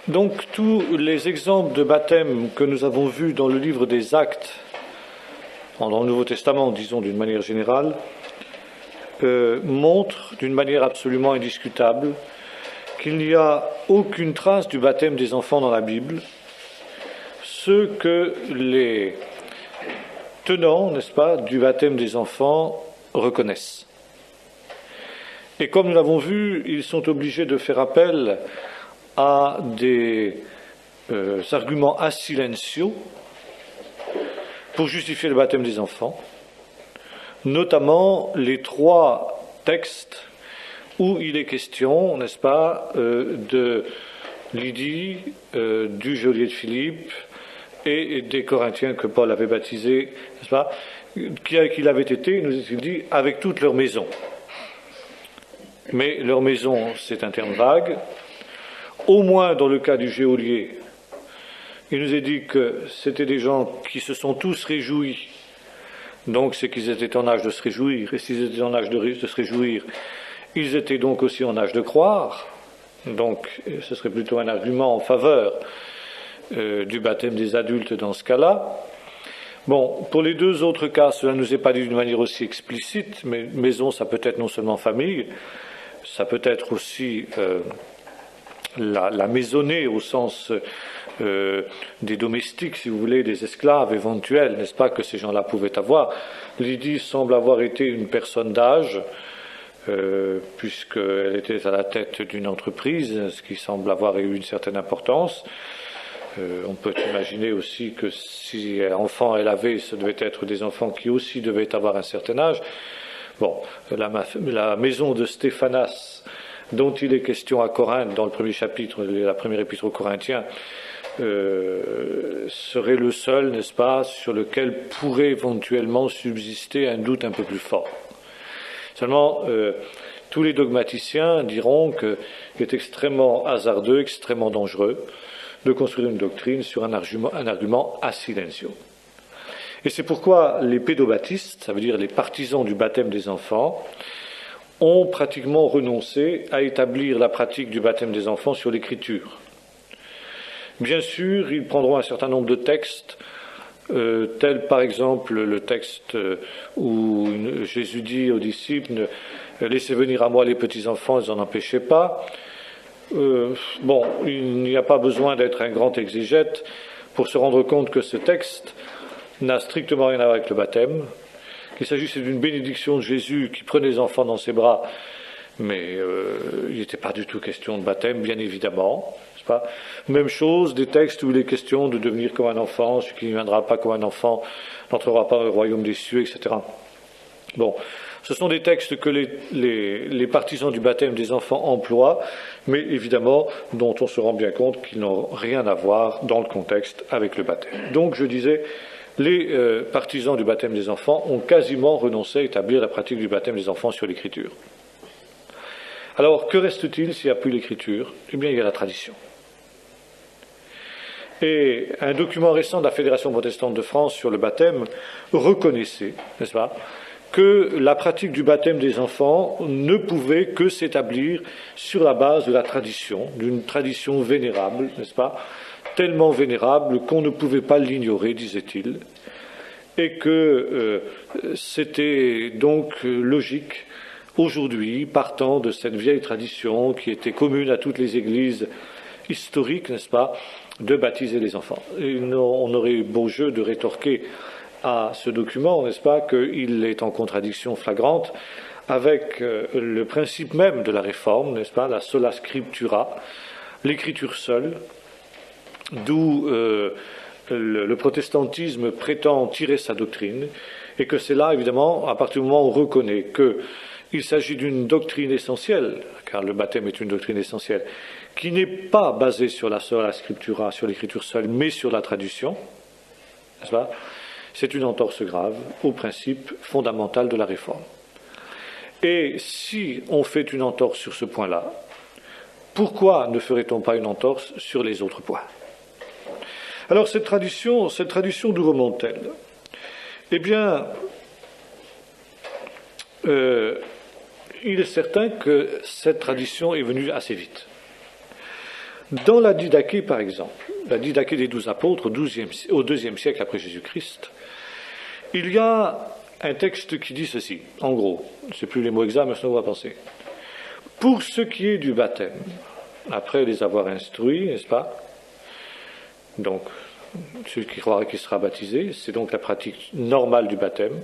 Donc tous les exemples de baptême que nous avons vus dans le livre des Actes, dans le Nouveau Testament, disons d'une manière générale, montrent d'une manière absolument indiscutable qu'il n'y a aucune trace du baptême des enfants dans la Bible, ce que les tenants, n'est-ce pas, du baptême des enfants reconnaissent. Et comme nous l'avons vu, ils sont obligés de faire appel à des arguments a silencio pour justifier le baptême des enfants, notamment les trois textes où il est question, n'est-ce pas, de Lydie, du geôlier de Philippe et des Corinthiens que Paul avait baptisés, n'est-ce pas, qu'il avait été, nous est-il dit, avec toute leur maison. Mais leur maison, c'est un terme vague. Au moins dans le cas du geôlier, il nous est dit que c'était des gens qui se sont tous réjouis. Donc c'est qu'ils étaient en âge de se réjouir. Et s'ils étaient en âge de se réjouir, ils étaient donc aussi en âge de croire. Donc ce serait plutôt un argument en faveur du baptême des adultes dans ce cas-là. Bon, pour les deux autres cas, cela ne nous est pas dit d'une manière aussi explicite, mais maison, ça peut être non seulement famille, ça peut être aussi la maisonnée au sens des domestiques, si vous voulez, des esclaves éventuels, n'est-ce pas, que ces gens-là pouvaient avoir. Lydie semble avoir été une personne d'âge, puisqu'elle était à la tête d'une entreprise, ce qui semble avoir eu une certaine importance. On peut imaginer aussi que si enfant elle avait, ce devait être des enfants qui aussi devaient avoir un certain âge. Bon, la maison de Stéphanas, dont il est question à Corinthe, dans le premier chapitre, la première épître aux Corinthiens, serait le seul, n'est-ce pas, sur lequel pourrait éventuellement subsister un doute un peu plus fort. Seulement, tous les dogmaticiens diront qu'il est extrêmement hasardeux, extrêmement dangereux de construire une doctrine sur un argument a silencio. Et c'est pourquoi les pédobaptistes, ça veut dire les partisans du baptême des enfants, ont pratiquement renoncé à établir la pratique du baptême des enfants sur l'écriture. Bien sûr, ils prendront un certain nombre de textes, tels par exemple le texte où Jésus dit aux disciples « Laissez venir à moi les petits-enfants, ils n'en empêchez pas ». Bon, il n'y a pas besoin d'être un grand exégète pour se rendre compte que ce texte n'a strictement rien à voir avec le baptême, qu'il s'agissait d'une bénédiction de Jésus qui prenait les enfants dans ses bras, mais il n'était pas du tout question de baptême, bien évidemment. N'est-ce pas ? Même chose, des textes où il est question de devenir comme un enfant, celui qui ne viendra pas comme un enfant n'entrera pas dans le royaume des cieux, etc. Bon, ce sont des textes que les partisans du baptême des enfants emploient, mais évidemment dont on se rend bien compte qu'ils n'ont rien à voir dans le contexte avec le baptême. Donc je disais, les partisans du baptême des enfants ont quasiment renoncé à établir la pratique du baptême des enfants sur l'écriture. Alors que reste-t-il s'il n'y a plus l'écriture ? Eh bien il y a la tradition. Et un document récent de la Fédération protestante de France sur le baptême reconnaissait, n'est-ce pas, que la pratique du baptême des enfants ne pouvait que s'établir sur la base de la tradition, d'une tradition vénérable, n'est-ce pas, tellement vénérable qu'on ne pouvait pas l'ignorer, disait-il, et que c'était donc logique, aujourd'hui, partant de cette vieille tradition qui était commune à toutes les églises historiques, n'est-ce pas, de baptiser les enfants. Et on aurait eu beau jeu de rétorquer à ce document, n'est-ce pas, qu'il est en contradiction flagrante avec le principe même de la réforme, n'est-ce pas, la sola scriptura, l'écriture seule, d'où le protestantisme prétend tirer sa doctrine, et que c'est là, évidemment, à partir du moment où on reconnaît qu'il s'agit d'une doctrine essentielle, car le baptême est une doctrine essentielle, qui n'est pas basée sur la sola scriptura, sur l'écriture seule, mais sur la tradition, n'est-ce pas ? C'est une entorse grave au principe fondamental de la réforme. Et si on fait une entorse sur ce point-là, pourquoi ne ferait-on pas une entorse sur les autres points ? Alors cette tradition d'où remonte-t-elle ? Eh bien, il est certain que cette tradition est venue assez vite. Dans la Didaché, par exemple, la Didaché des 12 apôtres au IIe siècle après Jésus-Christ, il y a un texte qui dit ceci, en gros, c'est plus les mots exacts, mais on va penser. Pour ce qui est du baptême, après les avoir instruits, n'est-ce pas? Donc, celui qui croira qu'il sera baptisé, c'est donc la pratique normale du baptême.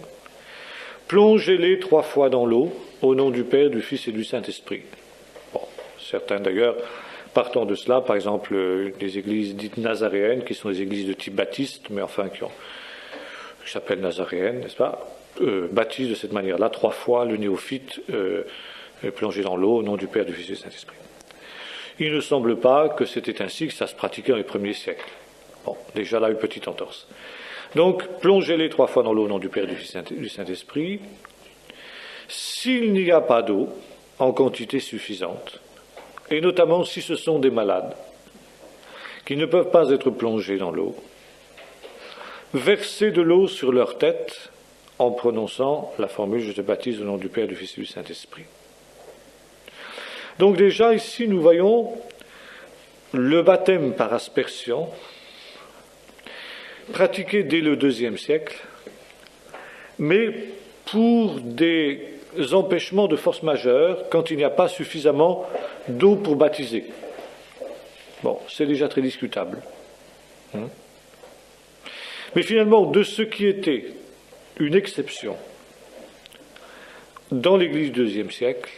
Plongez-les 3 fois dans l'eau, au nom du Père, du Fils et du Saint-Esprit. Bon, certains d'ailleurs, partant de cela, par exemple, les églises dites nazaréennes, qui sont des églises de type baptiste, mais enfin qui s'appellent nazaréennes, n'est-ce pas, baptisent de cette manière-là 3 fois le néophyte plongé dans l'eau, au nom du Père, du Fils et du Saint-Esprit. Il ne semble pas que c'était ainsi que ça se pratiquait dans les premiers siècles. Bon, déjà là, une petite entorse. Donc, plongez-les 3 fois dans l'eau au nom du Père et du Fils et du Saint-Esprit. S'il n'y a pas d'eau en quantité suffisante, et notamment si ce sont des malades qui ne peuvent pas être plongés dans l'eau, versez de l'eau sur leur tête en prononçant la formule « Je te baptise au nom du Père, du Fils et du Saint-Esprit ». Donc déjà ici, nous voyons le baptême par aspersion pratiqué dès le IIe siècle, mais pour des empêchements de force majeure quand il n'y a pas suffisamment d'eau pour baptiser. Bon, c'est déjà très discutable. Mais finalement, de ce qui était une exception dans l'Église du IIe siècle,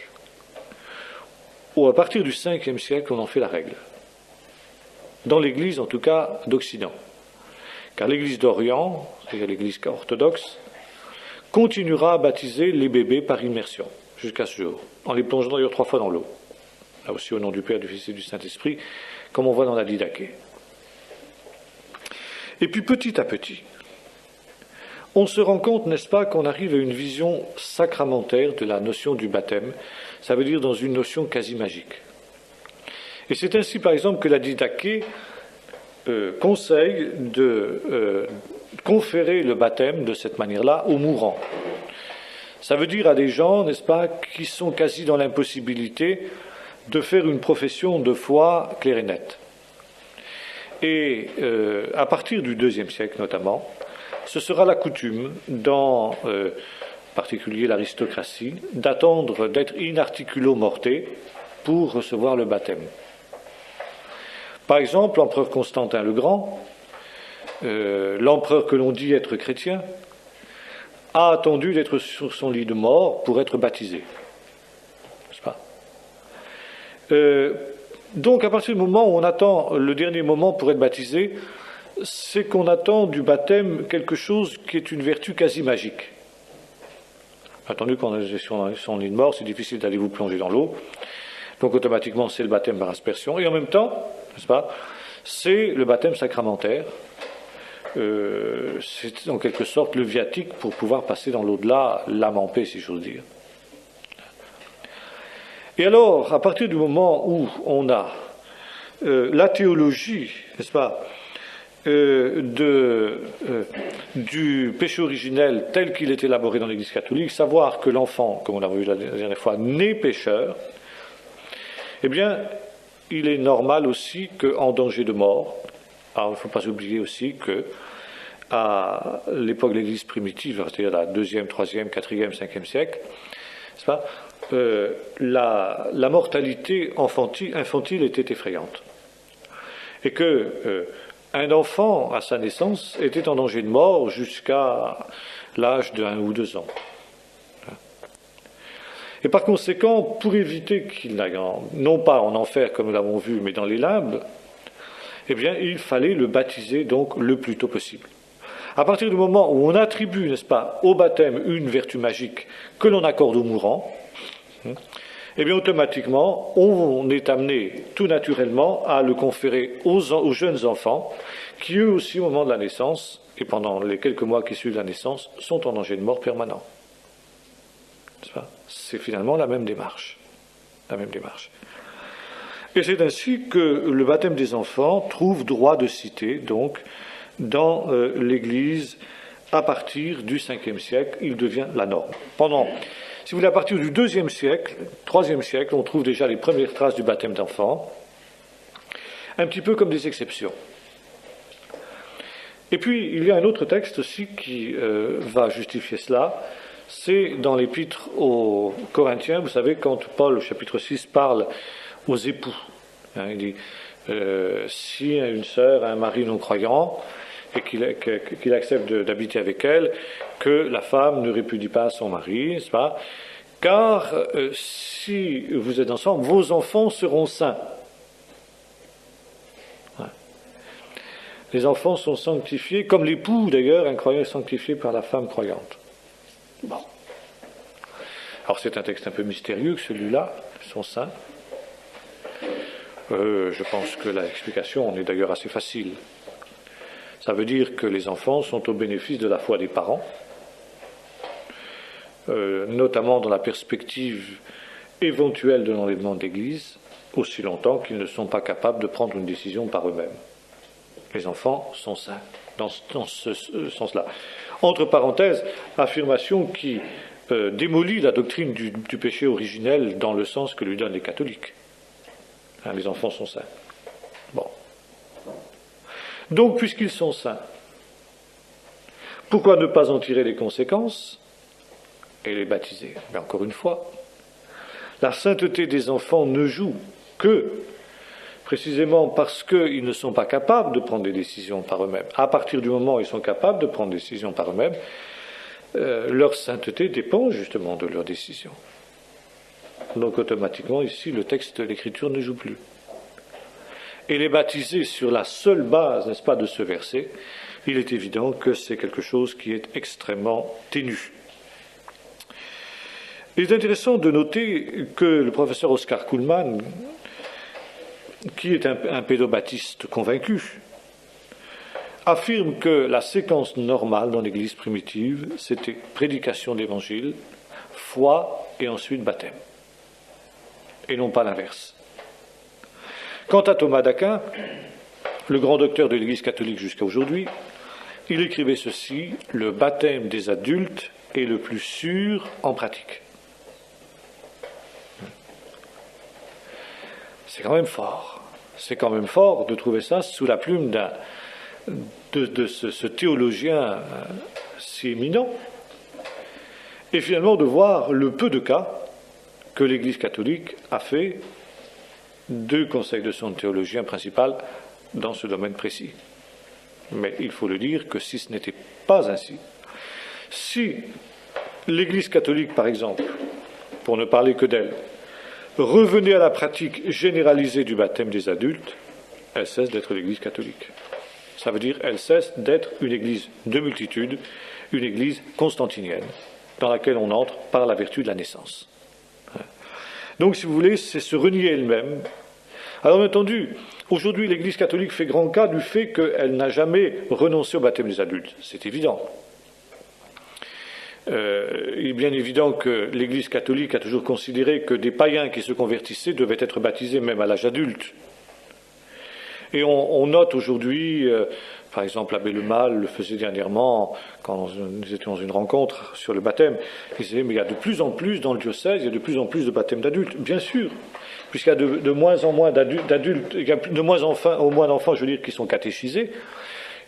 ou à partir du Ve siècle, on en fait la règle. Dans l'Église, en tout cas, d'Occident. Car l'Église d'Orient, c'est-à-dire l'Église orthodoxe, continuera à baptiser les bébés par immersion, jusqu'à ce jour, en les plongeant d'ailleurs 3 fois dans l'eau. Là aussi au nom du Père, du Fils et du Saint-Esprit, comme on voit dans la Didaché. Et puis petit à petit, on se rend compte, n'est-ce pas, qu'on arrive à une vision sacramentaire de la notion du baptême, ça veut dire dans une notion quasi magique. Et c'est ainsi, par exemple, que la Didaché conseille de conférer le baptême de cette manière-là aux mourants. Ça veut dire à des gens, n'est-ce pas, qui sont quasi dans l'impossibilité de faire une profession de foi claire et nette. Et à partir du IIe siècle notamment, ce sera la coutume, dans en particulier l'aristocratie, d'attendre d'être in articulo morte pour recevoir le baptême. Par exemple, l'empereur Constantin le Grand, l'empereur que l'on dit être chrétien, a attendu d'être sur son lit de mort pour être baptisé. N'est-ce pas ? Donc, à partir du moment où on attend le dernier moment pour être baptisé, c'est qu'on attend du baptême quelque chose qui est une vertu quasi magique. Attendu qu'on est sur son lit de mort, c'est difficile d'aller vous plonger dans l'eau. Donc, automatiquement, c'est le baptême par aspersion. Et en même temps, n'est-ce pas, c'est le baptême sacramentaire. C'est en quelque sorte le viatique pour pouvoir passer dans l'au-delà, l'âme en paix, si j'ose dire. Et alors, à partir du moment où on a la théologie, n'est-ce pas, du péché originel tel qu'il est élaboré dans l'Église catholique, savoir que l'enfant, comme on l'a vu la dernière fois, naît pécheur, eh bien, il est normal aussi qu'en danger de mort, alors il ne faut pas oublier aussi que à l'époque de l'Église primitive, c'est-à-dire la 2e, 3e, 4e, 5e siècle, n'est-ce pas, la mortalité infantile était effrayante. Et que un enfant, à sa naissance, était en danger de mort jusqu'à l'âge de 1 ou 2 ans. Et par conséquent, pour éviter qu'il n'aille non pas en enfer, comme nous l'avons vu, mais dans les limbes, eh bien, il fallait le baptiser donc le plus tôt possible. À partir du moment où on attribue, n'est-ce pas, au baptême une vertu magique que l'on accorde aux mourants, eh bien, automatiquement, on est amené tout naturellement à le conférer aux jeunes enfants, qui eux aussi, au moment de la naissance, et pendant les quelques mois qui suivent la naissance, sont en danger de mort permanent. N'est-ce pas ? C'est finalement la même démarche. La même démarche. Et c'est ainsi que le baptême des enfants trouve droit de cité, donc, dans l'Église, à partir du 5e siècle, il devient la norme. Si vous voulez, à partir du 2e siècle, 3e siècle, on trouve déjà les premières traces du baptême d'enfants. un petit peu comme des exceptions. Et puis, il y a un autre texte aussi qui va justifier cela, c'est dans l'épître aux Corinthiens, vous savez, quand Paul, au chapitre 6, parle aux époux. Il dit, si une sœur a un mari non-croyant, et qu'il accepte d'habiter avec elle, que la femme ne répudie pas son mari, n'est-ce pas? Car si vous êtes ensemble, vos enfants seront saints. Les enfants sont sanctifiés, comme l'époux d'ailleurs, un croyant est sanctifié par la femme croyante. Bon. Alors c'est un texte un peu mystérieux que celui-là, ils sont saints. Je pense que l'explication est d'ailleurs assez facile. Ça veut dire que les enfants sont au bénéfice de la foi des parents, notamment dans la perspective éventuelle de l'enlèvement de l'Église, aussi longtemps qu'ils ne sont pas capables de prendre une décision par eux-mêmes. Les enfants sont saints dans ce sens-là. Entre parenthèses, affirmation qui démolit la doctrine du péché originel dans le sens que lui donnent les catholiques. Les enfants sont saints. Bon. Donc, puisqu'ils sont saints, pourquoi ne pas en tirer les conséquences et les baptiser? Mais encore une fois, la sainteté des enfants ne joue que précisément parce qu'ils ne sont pas capables de prendre des décisions par eux-mêmes. À partir du moment où ils sont capables de prendre des décisions par eux-mêmes, leur sainteté dépend justement de leurs décisions. Donc automatiquement, ici, le texte de l'Écriture ne joue plus. Et les baptiser sur la seule base, n'est-ce pas, de ce verset, il est évident que c'est quelque chose qui est extrêmement ténu. Il est intéressant de noter que le professeur Oscar Kuhlmann, qui est un pédobaptiste convaincu, affirme que la séquence normale dans l'Église primitive, c'était prédication d'Évangile, foi et ensuite baptême, et non pas l'inverse. Quant à Thomas d'Aquin, le grand docteur de l'Église catholique jusqu'à aujourd'hui, il écrivait ceci: le baptême des adultes est le plus sûr en pratique. C'est quand même fort. C'est quand même fort de trouver ça sous la plume de ce théologien si éminent, et finalement de voir le peu de cas que l'Église catholique a fait de conseil de son théologien principal dans ce domaine précis. Mais il faut le dire que si ce n'était pas ainsi, si l'Église catholique, par exemple, pour ne parler que d'elle, revenait à la pratique généralisée du baptême des adultes, elle cesse d'être l'Église catholique. Ça veut dire qu'elle cesse d'être une Église de multitude, une Église constantinienne, dans laquelle on entre par la vertu de la naissance. Donc, si vous voulez, c'est se renier elle-même. Alors, bien entendu, aujourd'hui, l'Église catholique fait grand cas du fait qu'elle n'a jamais renoncé au baptême des adultes. C'est évident. Il est bien évident que l'Église catholique a toujours considéré que des païens qui se convertissaient devaient être baptisés même à l'âge adulte. Et on note aujourd'hui, par exemple l'abbé Le Mal le faisait dernièrement quand nous étions dans une rencontre sur le baptême, il disait mais il y a de plus en plus dans le diocèse, il y a de plus en plus de baptêmes d'adultes, bien sûr, puisqu'il y a de moins en moins d'adultes, il y a de moins en moins d'enfants, je veux dire, qui sont catéchisés.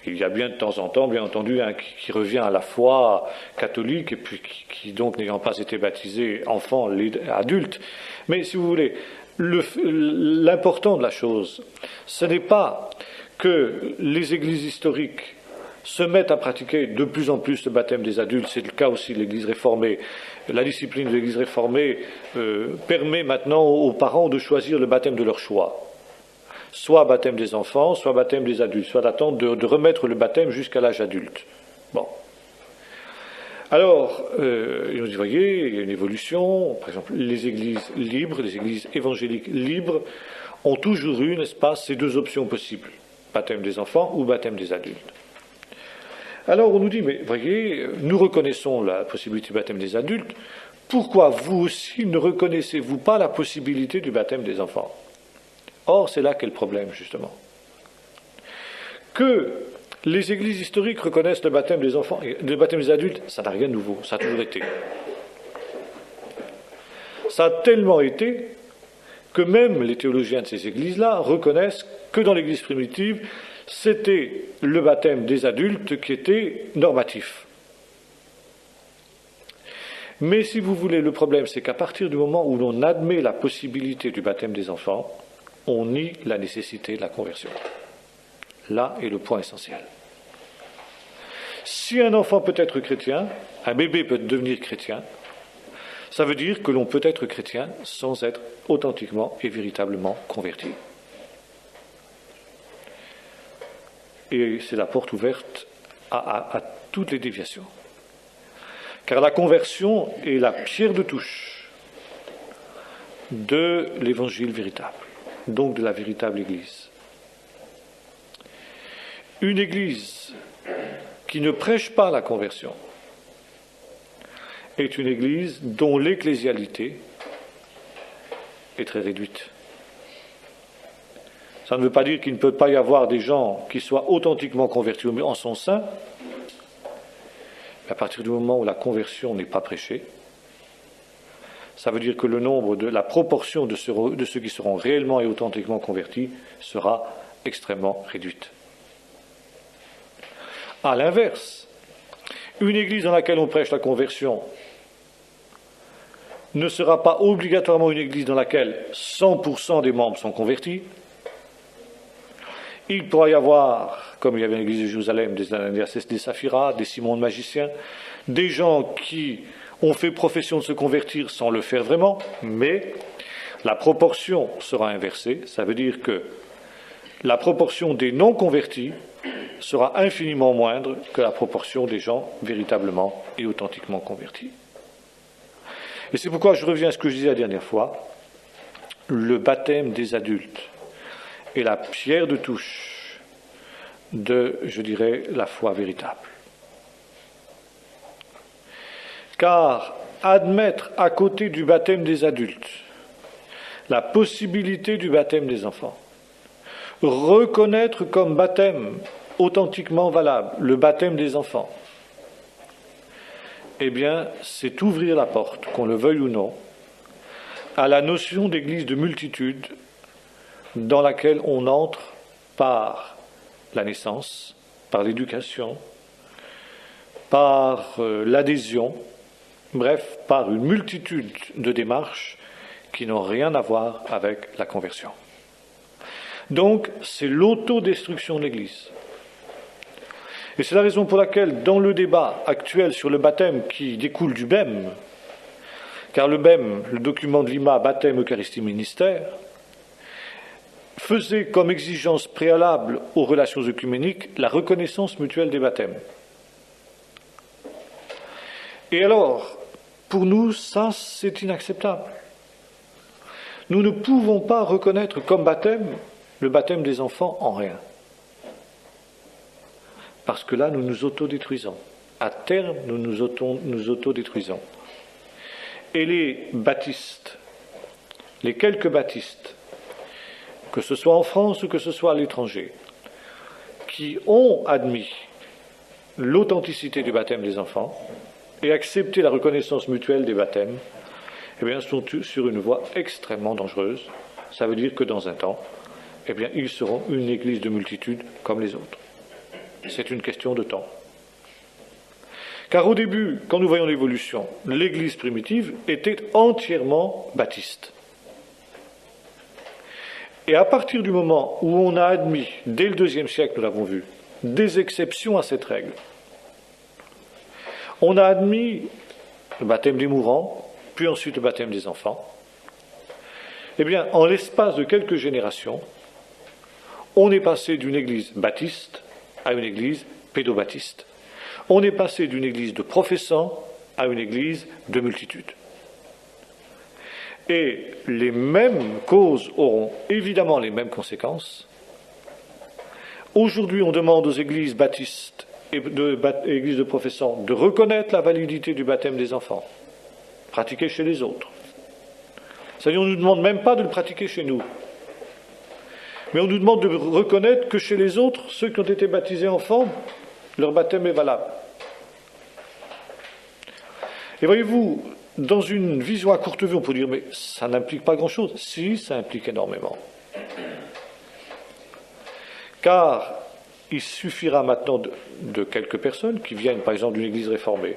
Il y a bien de temps en temps, bien entendu, un qui revient à la foi catholique et puis qui donc n'ayant pas été baptisé enfant, adulte. Mais si vous voulez, l'important de la chose, ce n'est pas que les églises historiques se mettent à pratiquer de plus en plus le baptême des adultes. C'est le cas aussi de l'Église réformée. La discipline de l'Église réformée permet maintenant aux parents de choisir le baptême de leur choix. Soit baptême des enfants, soit baptême des adultes, soit d'attendre de remettre le baptême jusqu'à l'âge adulte. Bon. Alors, vous voyez, il y a une évolution. Par exemple, les églises libres, les églises évangéliques libres, ont toujours eu, n'est-ce pas, ces deux options possibles. Baptême des enfants ou baptême des adultes. Alors, on nous dit, mais voyez, nous reconnaissons la possibilité du baptême des adultes. Pourquoi vous aussi ne reconnaissez-vous pas la possibilité du baptême des enfants ? Or, c'est là qu'est le problème, justement. Que les églises historiques reconnaissent le baptême des enfants, le baptême des adultes, ça n'a rien de nouveau, ça a toujours été. Ça a tellement été que même les théologiens de ces églises-là reconnaissent que dans l'église primitive, c'était le baptême des adultes qui était normatif. Mais si vous voulez, le problème, c'est qu'à partir du moment où l'on admet la possibilité du baptême des enfants, on nie la nécessité de la conversion. Là est le point essentiel. Si un enfant peut être chrétien, un bébé peut devenir chrétien, ça veut dire que l'on peut être chrétien sans être authentiquement et véritablement converti. Et c'est la porte ouverte à toutes les déviations. Car la conversion est la pierre de touche de l'évangile véritable, donc de la véritable Église. Une Église qui ne prêche pas la conversion est une Église dont l'ecclésialité est très réduite. Ça ne veut pas dire qu'il ne peut pas y avoir des gens qui soient authentiquement convertis en son sein. À partir du moment où la conversion n'est pas prêchée, ça veut dire que la proportion de ceux qui seront réellement et authentiquement convertis sera extrêmement réduite. À l'inverse, une église dans laquelle on prêche la conversion ne sera pas obligatoirement une église dans laquelle 100% des membres sont convertis. Il pourra y avoir, comme il y avait l'église de Jérusalem, des Ananias, des Saphira, des Simon de magiciens, des gens qui ont fait profession de se convertir sans le faire vraiment, mais la proportion sera inversée. Ça veut dire que la proportion des non-convertis sera infiniment moindre que la proportion des gens véritablement et authentiquement convertis. Et c'est pourquoi je reviens à ce que je disais la dernière fois, le baptême des adultes est la pierre de touche de, je dirais, la foi véritable. Car admettre à côté du baptême des adultes la possibilité du baptême des enfants, reconnaître comme baptême authentiquement valable le baptême des enfants, eh bien, c'est ouvrir la porte, qu'on le veuille ou non, à la notion d'église de multitude dans laquelle on entre par la naissance, par l'éducation, par l'adhésion, bref, par une multitude de démarches qui n'ont rien à voir avec la conversion. Donc, c'est l'autodestruction de l'Église. Et c'est la raison pour laquelle, dans le débat actuel sur le baptême qui découle du BEM, car le BEM, le document de Lima, baptême, Eucharistie, ministère, faisait comme exigence préalable aux relations œcuméniques la reconnaissance mutuelle des baptêmes. Et alors, pour nous, ça, c'est inacceptable. Nous ne pouvons pas reconnaître comme baptême le baptême des enfants en rien. Parce que là, nous nous autodétruisons. À terme, nous nous autodétruisons. Et les baptistes, les quelques baptistes, que ce soit en France ou que ce soit à l'étranger, qui ont admis l'authenticité du baptême des enfants et accepté la reconnaissance mutuelle des baptêmes, eh bien, sont sur une voie extrêmement dangereuse. Ça veut dire que dans un temps, eh bien, ils seront une église de multitude comme les autres. C'est une question de temps. Car au début, quand nous voyons l'évolution, l'église primitive était entièrement baptiste. Et à partir du moment où on a admis, dès le IIe siècle, nous l'avons vu, des exceptions à cette règle, on a admis le baptême des mourants, puis ensuite le baptême des enfants. Eh bien, en l'espace de quelques générations, on est passé d'une église baptiste à une église pédobaptiste. On est passé d'une église de professants à une église de multitude. Et les mêmes causes auront évidemment les mêmes conséquences. Aujourd'hui, on demande aux églises baptistes et églises de professants de reconnaître la validité du baptême des enfants, pratiqué chez les autres. C'est-à-dire, on ne nous demande même pas de le pratiquer chez nous. Mais on nous demande de reconnaître que chez les autres, ceux qui ont été baptisés enfants, leur baptême est valable. Et voyez-vous, dans une vision à courte vue, on peut dire, mais ça n'implique pas grand-chose. Si, ça implique énormément. Car il suffira maintenant de quelques personnes qui viennent, par exemple, d'une église réformée,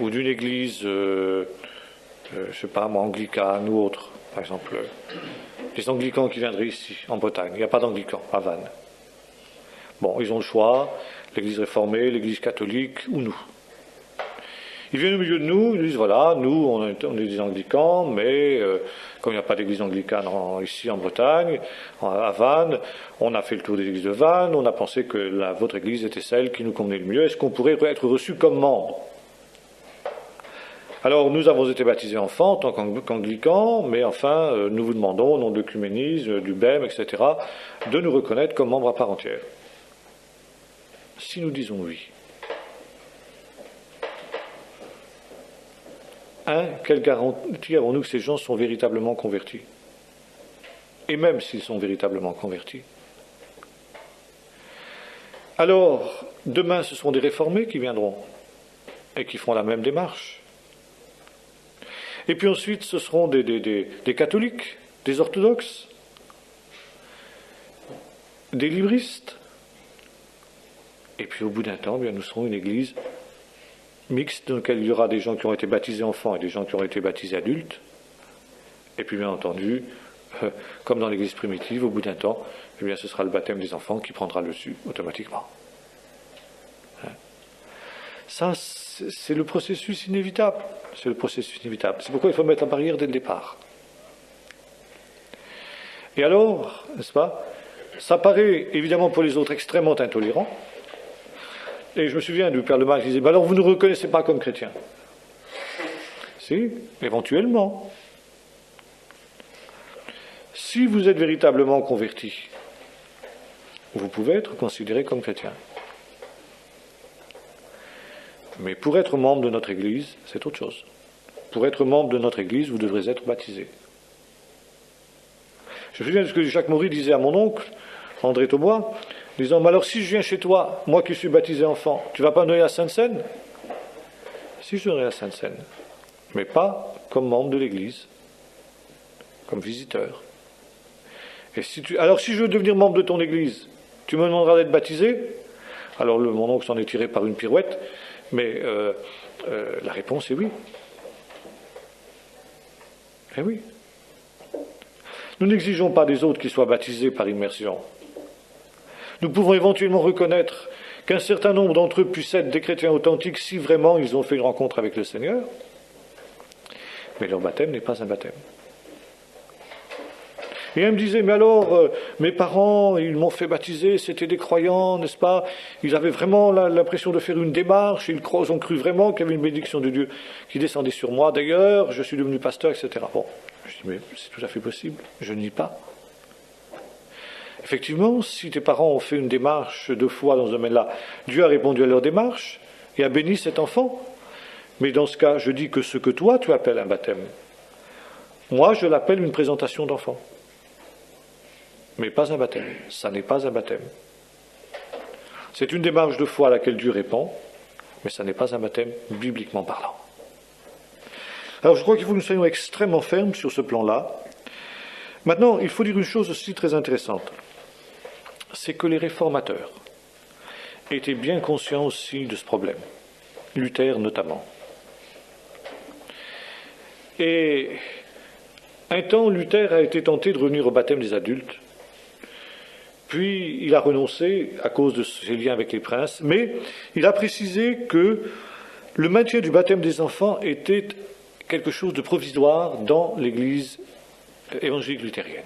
ou d'une église, je ne sais pas moi, anglicane ou autre, par exemple, les anglicans qui viendraient ici, en Bretagne. Il n'y a pas d'anglicans à Vannes. Bon, ils ont le choix, l'église réformée, l'église catholique, ou nous. Ils viennent au milieu de nous, ils disent, voilà, nous, on est des anglicans, mais comme il n'y a pas d'église anglicane ici en Bretagne, à Vannes, on a fait le tour des églises de Vannes, on a pensé que votre église était celle qui nous convenait le mieux. Est-ce qu'on pourrait être reçu comme membre? Alors, nous avons été baptisés enfants en tant qu'anglicans, mais enfin, nous vous demandons, au nom de l'œcuménisme, du BEM, etc., de nous reconnaître comme membres à part entière. Si nous disons oui, quelle garantie avons-nous que ces gens sont véritablement convertis? Et même s'ils sont véritablement convertis. Alors, demain, ce seront des réformés qui viendront et qui feront la même démarche. Et puis ensuite, ce seront des catholiques, des orthodoxes, des libristes. Et puis au bout d'un temps, bien, nous serons une église mixte dans laquelle il y aura des gens qui ont été baptisés enfants et des gens qui ont été baptisés adultes. Et puis bien entendu, comme dans l'église primitive, au bout d'un temps, eh bien, ce sera le baptême des enfants qui prendra le dessus automatiquement. Ça, c'est le processus inévitable. C'est le processus inévitable. C'est pourquoi il faut mettre la barrière dès le départ. Et alors, n'est-ce pas, ça paraît évidemment pour les autres extrêmement intolérant. Et je me souviens du Père Lemarque qui disait, alors vous ne nous reconnaissez pas comme chrétiens? Si, éventuellement. Si vous êtes véritablement converti, vous pouvez être considéré comme chrétien. Mais pour être membre de notre Église, c'est autre chose. Pour être membre de notre Église, vous devrez être baptisé. Je me souviens de ce que Jacques Maury disait à mon oncle, André Taubois, disant, mais alors si je viens chez toi, moi qui suis baptisé enfant, tu ne vas pas me donner la Sainte Seine? Si, je donnerai la Sainte Seine, mais pas comme membre de l'Église, comme visiteur. Et alors si je veux devenir membre de ton Église, tu me demanderas d'être baptisé? Alors mon oncle s'en est tiré par une pirouette, mais la réponse est oui. Eh oui. Nous n'exigeons pas des autres qu'ils soient baptisés par immersion. Nous pouvons éventuellement reconnaître qu'un certain nombre d'entre eux puissent être des chrétiens authentiques si vraiment ils ont fait une rencontre avec le Seigneur, mais leur baptême n'est pas un baptême. Et elle me disait, mais alors, mes parents, ils m'ont fait baptiser, c'était des croyants, n'est-ce pas? Ils avaient vraiment l'impression de faire une démarche, ils ont cru vraiment qu'il y avait une bénédiction de Dieu qui descendait sur moi. D'ailleurs, je suis devenu pasteur, etc. Bon, je dis, mais c'est tout à fait possible, je ne nie pas. Effectivement, si tes parents ont fait une démarche de foi dans ce domaine-là, Dieu a répondu à leur démarche et a béni cet enfant. Mais dans ce cas, je dis que ce que toi, tu appelles un baptême, moi, je l'appelle une présentation d'enfant. Mais pas un baptême. Ça n'est pas un baptême. C'est une démarche de foi à laquelle Dieu répond, mais ça n'est pas un baptême bibliquement parlant. Alors je crois qu'il faut que nous soyons extrêmement fermes sur ce plan-là. Maintenant, il faut dire une chose aussi très intéressante. C'est que les réformateurs étaient bien conscients aussi de ce problème. Luther notamment. Et un temps, Luther a été tenté de revenir au baptême des adultes. Puis il a renoncé à cause de ses liens avec les princes, mais il a précisé que le maintien du baptême des enfants était quelque chose de provisoire dans l'Église évangélique luthérienne.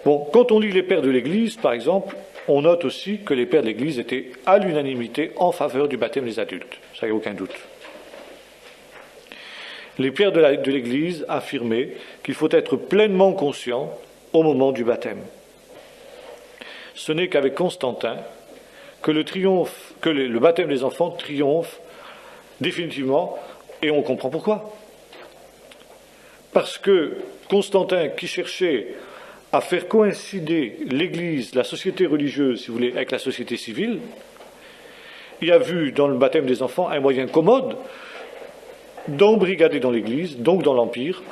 Bon, quand on lit les pères de l'Église, par exemple, on note aussi que les pères de l'Église étaient à l'unanimité en faveur du baptême des adultes. Ça, il n'y a aucun doute. Les pères de l'Église affirmaient qu'il faut être pleinement conscient au moment du baptême. Ce n'est qu'avec Constantin que le baptême des enfants triomphe définitivement, et on comprend pourquoi. Parce que Constantin, qui cherchait à faire coïncider l'Église, la société religieuse, si vous voulez, avec la société civile, il a vu dans le baptême des enfants un moyen commode d'embrigader dans l'Église, donc dans l'Empire,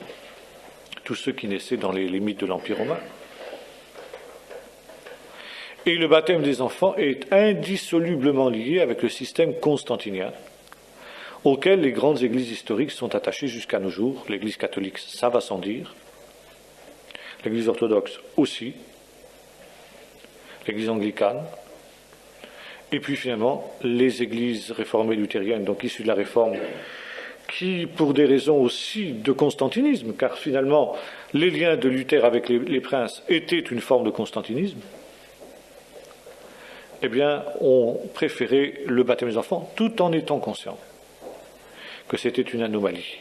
tous ceux qui naissaient dans les limites de l'Empire romain. Et le baptême des enfants est indissolublement lié avec le système constantinien, auquel les grandes églises historiques sont attachées jusqu'à nos jours. L'Église catholique, ça va sans dire. L'Église orthodoxe aussi. L'Église anglicane. Et puis finalement, les églises réformées luthériennes, donc issues de la Réforme, qui, pour des raisons aussi de constantinisme, car finalement, les liens de Luther avec les princes étaient une forme de constantinisme, eh bien, ont préféré le baptême des enfants, tout en étant conscients que c'était une anomalie.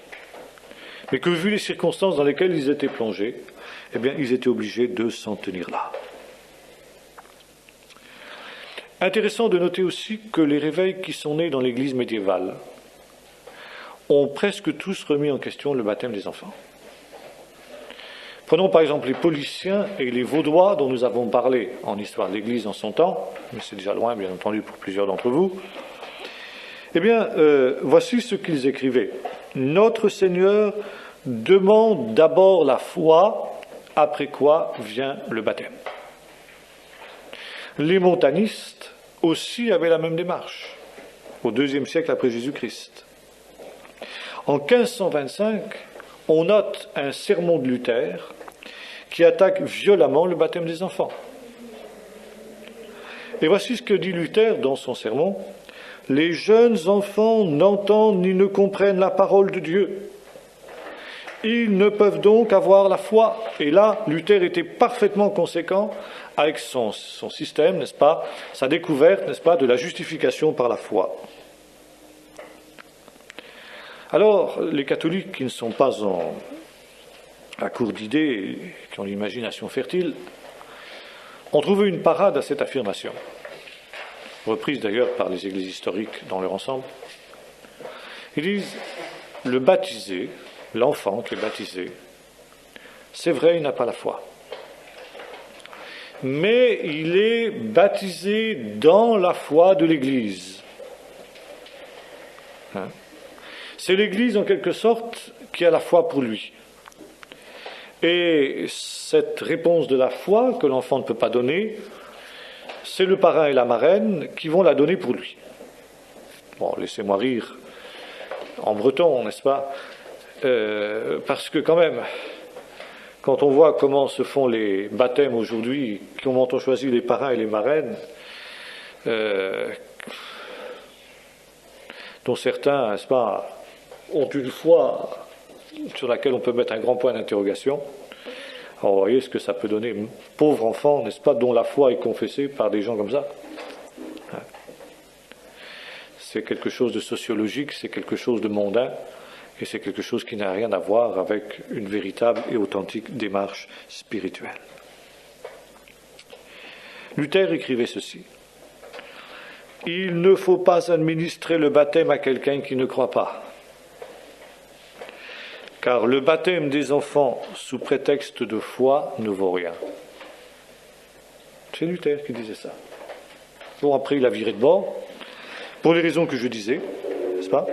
Mais que, vu les circonstances dans lesquelles ils étaient plongés, eh bien, ils étaient obligés de s'en tenir là. Intéressant de noter aussi que les réveils qui sont nés dans l'Église médiévale ont presque tous remis en question le baptême des enfants. Prenons par exemple les Pauliciens et les Vaudois dont nous avons parlé en histoire de l'Église en son temps, mais c'est déjà loin bien entendu pour plusieurs d'entre vous. Eh bien, voici ce qu'ils écrivaient. Notre Seigneur demande d'abord la foi, après quoi vient le baptême. Les montanistes aussi avaient la même démarche, au IIe siècle après Jésus-Christ. En 1525, on note un sermon de Luther qui attaque violemment le baptême des enfants. Et voici ce que dit Luther dans son sermon. « Les jeunes enfants n'entendent ni ne comprennent la parole de Dieu. Ils ne peuvent donc avoir la foi. » Et là, Luther était parfaitement conséquent avec son système, n'est-ce pas, sa découverte, n'est-ce pas, de la justification par la foi. Alors, les catholiques qui ne sont pas à court d'idées, qui ont l'imagination fertile, ont trouvé une parade à cette affirmation, reprise d'ailleurs par les églises historiques dans leur ensemble. Ils disent, le baptisé, l'enfant qui est baptisé, c'est vrai, il n'a pas la foi. Mais il est baptisé dans la foi de l'Église. C'est l'Église, en quelque sorte, qui a la foi pour lui. Et cette réponse de la foi que l'enfant ne peut pas donner, c'est le parrain et la marraine qui vont la donner pour lui. Bon, laissez-moi rire en breton, n'est-ce pas, parce que quand même, quand on voit comment se font les baptêmes aujourd'hui, comment on choisit les parrains et les marraines, dont certains, n'est-ce pas, ont une foi sur laquelle on peut mettre un grand point d'interrogation. Alors vous voyez ce que ça peut donner. Pauvre enfant, n'est-ce pas, dont la foi est confessée par des gens comme ça. C'est quelque chose de sociologique, c'est quelque chose de mondain, et c'est quelque chose qui n'a rien à voir avec une véritable et authentique démarche spirituelle. Luther écrivait ceci. « Il ne faut pas administrer le baptême à quelqu'un qui ne croit pas. Car le baptême des enfants sous prétexte de foi ne vaut rien. » C'est Luther qui disait ça. Bon, après, il a viré de bord, pour les raisons que je disais, n'est-ce pas ?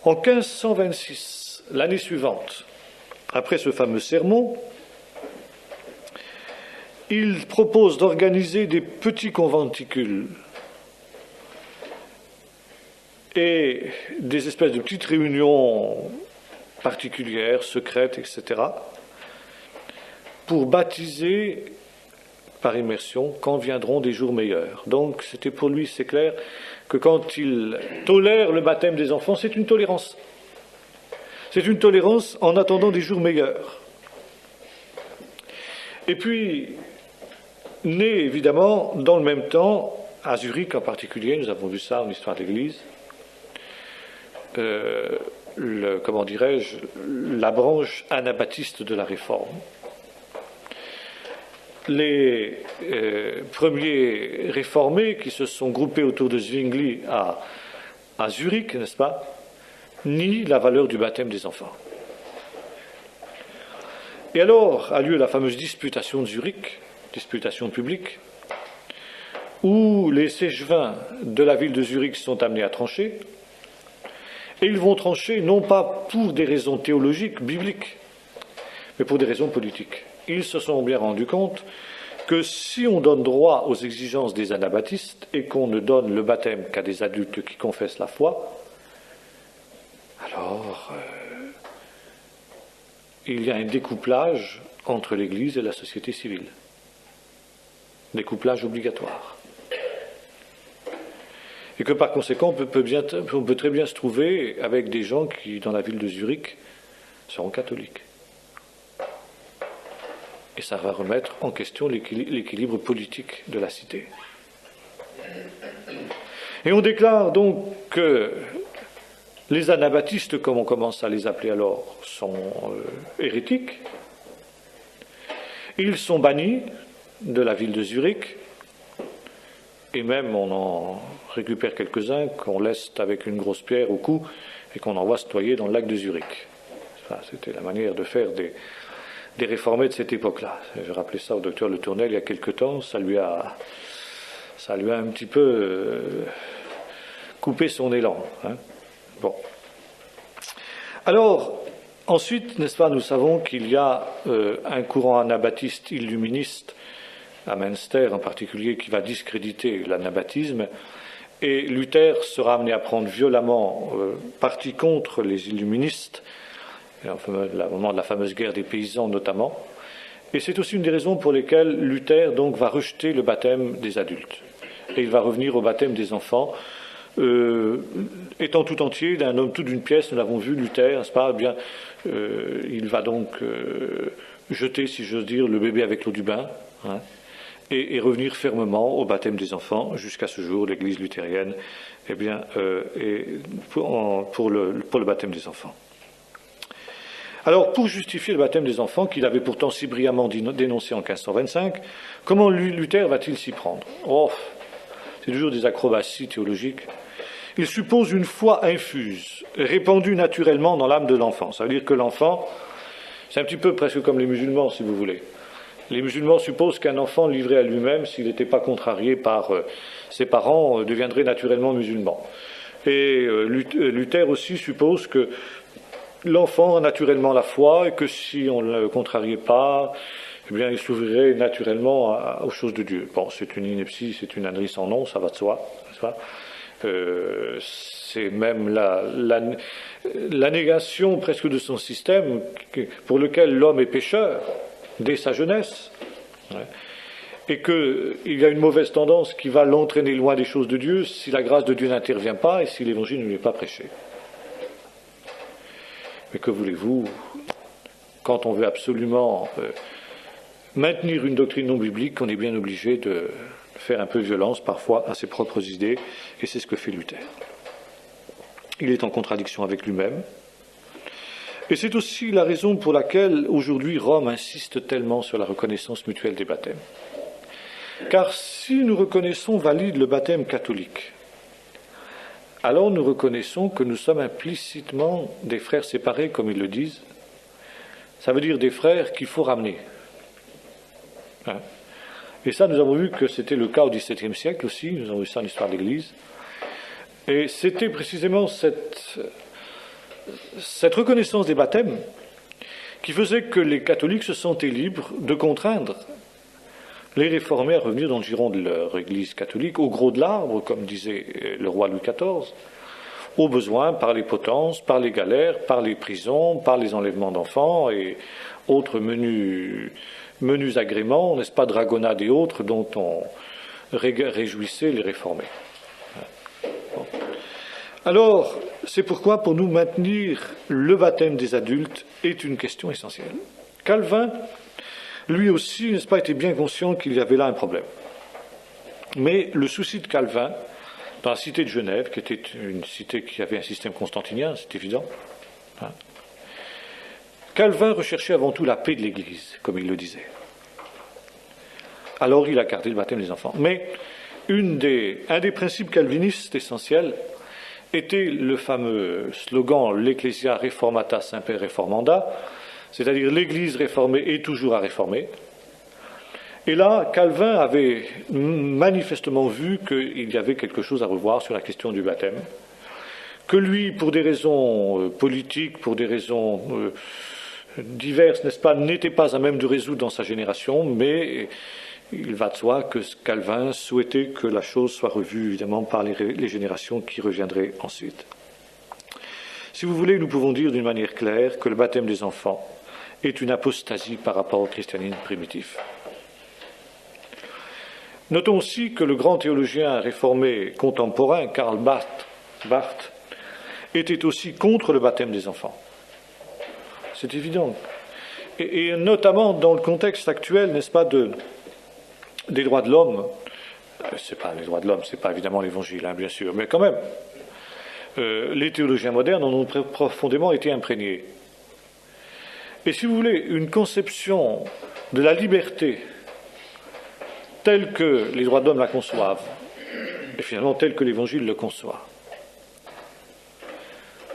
En 1526, l'année suivante, après ce fameux sermon, il propose d'organiser des petits conventicules et des espèces de petites réunions particulières, secrètes, etc., pour baptiser par immersion quand viendront des jours meilleurs. Donc, c'était pour lui, c'est clair, que quand il tolère le baptême des enfants, c'est une tolérance. C'est une tolérance en attendant des jours meilleurs. Et puis, naît évidemment, dans le même temps, à Zurich en particulier, nous avons vu ça en histoire de l'Église, la branche anabaptiste de la Réforme. Les premiers réformés qui se sont groupés autour de Zwingli à Zurich, n'est-ce pas, nient la valeur du baptême des enfants. Et alors a lieu la fameuse disputation de Zurich, disputation publique, où les séchevins de la ville de Zurich sont amenés à trancher, et ils vont trancher non pas pour des raisons théologiques, bibliques, mais pour des raisons politiques. Ils se sont bien rendus compte que si on donne droit aux exigences des anabaptistes et qu'on ne donne le baptême qu'à des adultes qui confessent la foi, alors il y a un découplage entre l'Église et la société civile. Découplage obligatoire. Et que par conséquent, on peut très bien se trouver avec des gens qui, dans la ville de Zurich, seront catholiques. Et ça va remettre en question l'équilibre politique de la cité. Et on déclare donc que les anabaptistes, comme on commence à les appeler alors, sont hérétiques. Ils sont bannis de la ville de Zurich, et même on en récupère quelques-uns qu'on laisse avec une grosse pierre au cou et qu'on envoie se noyer dans le lac de Zurich. Enfin, c'était la manière de faire des réformés de cette époque-là. J'ai rappelé ça au docteur Le Tournel il y a quelque temps, ça lui a un petit peu coupé son élan. Hein. Bon. Alors, ensuite, n'est-ce pas, nous savons qu'il y a un courant anabaptiste illuministe, à Münster en particulier, qui va discréditer l'anabaptisme, et Luther sera amené à prendre violemment parti contre les illuministes, au moment de la fameuse guerre des paysans notamment, et c'est aussi une des raisons pour lesquelles Luther donc va rejeter le baptême des adultes, et il va revenir au baptême des enfants, étant tout entier, d'un homme tout d'une pièce, nous l'avons vu, Luther, n'est-ce pas, eh bien, il va donc jeter, si j'ose dire, le bébé avec l'eau du bain, hein, et revenir fermement au baptême des enfants. Jusqu'à ce jour, l'Église luthérienne, eh bien, pour le baptême des enfants. Alors, pour justifier le baptême des enfants, qu'il avait pourtant si brillamment dénoncé en 1525, comment Luther va-t-il s'y prendre? Oh, c'est toujours des acrobaties théologiques. Il suppose une foi infuse, répandue naturellement dans l'âme de l'enfant. Ça veut dire que l'enfant, c'est un petit peu presque comme les musulmans, si vous voulez. Les musulmans supposent qu'un enfant livré à lui-même, s'il n'était pas contrarié par ses parents, deviendrait naturellement musulman. Et Luther aussi suppose que l'enfant a naturellement la foi et que si on ne le contrariait pas, eh bien, il s'ouvrirait naturellement aux choses de Dieu. Bon, c'est une ineptie, c'est une ânerie sans nom, ça va de soi, n'est-ce pas ? C'est même la négation presque de son système pour lequel l'homme est pécheur dès sa jeunesse, et qu'il y a une mauvaise tendance qui va l'entraîner loin des choses de Dieu si la grâce de Dieu n'intervient pas et si l'évangile ne lui est pas prêché. Mais que voulez-vous, quand on veut absolument maintenir une doctrine non biblique, on est bien obligé de faire un peu violence parfois à ses propres idées, et c'est ce que fait Luther. Il est en contradiction avec lui-même, et c'est aussi la raison pour laquelle aujourd'hui Rome insiste tellement sur la reconnaissance mutuelle des baptêmes. Car si nous reconnaissons valide le baptême catholique, alors nous reconnaissons que nous sommes implicitement des frères séparés, comme ils le disent. Ça veut dire des frères qu'il faut ramener. Hein? Et ça, nous avons vu que c'était le cas au XVIIe siècle aussi, nous avons vu ça en histoire de l'Église. Et c'était précisément cette reconnaissance des baptêmes qui faisait que les catholiques se sentaient libres de contraindre les réformés à revenir dans le giron de leur Église catholique, au gros de l'arbre, comme disait le roi Louis XIV, au besoin par les potences, par les galères, par les prisons, par les enlèvements d'enfants et autres menus agréments, n'est-ce pas, dragonnades et autres, dont on réjouissait les réformés. Bon. Alors, c'est pourquoi, pour nous maintenir le baptême des adultes est une question essentielle. Calvin, lui aussi, n'est-ce pas, était bien conscient qu'il y avait là un problème. Mais le souci de Calvin, dans la cité de Genève, qui était une cité qui avait un système constantinien, c'est évident, hein, Calvin recherchait avant tout la paix de l'Église, comme il le disait. Alors il a gardé le baptême des enfants. Mais un des principes calvinistes essentiels était le fameux slogan « L'Ecclesia Reformata Semper Reformanda », c'est-à-dire l'Église réformée est toujours à réformer. Et là, Calvin avait manifestement vu qu'il y avait quelque chose à revoir sur la question du baptême, que lui, pour des raisons politiques, pour des raisons diverses, n'est-ce pas, n'était pas à même de résoudre dans sa génération, mais il va de soi que Calvin souhaitait que la chose soit revue, évidemment, par les générations qui reviendraient ensuite. Si vous voulez, nous pouvons dire d'une manière claire que le baptême des enfants est une apostasie par rapport au christianisme primitif. Notons aussi que le grand théologien réformé contemporain, Karl Barth, était aussi contre le baptême des enfants. C'est évident. Et notamment dans le contexte actuel, n'est-ce pas, des droits de l'homme. C'est pas les droits de l'homme, c'est pas évidemment l'évangile, bien sûr, mais quand même. Les théologiens modernes en ont profondément été imprégnés. Et si vous voulez, une conception de la liberté telle que les droits de l'homme la conçoivent, et finalement telle que l'Évangile le conçoit,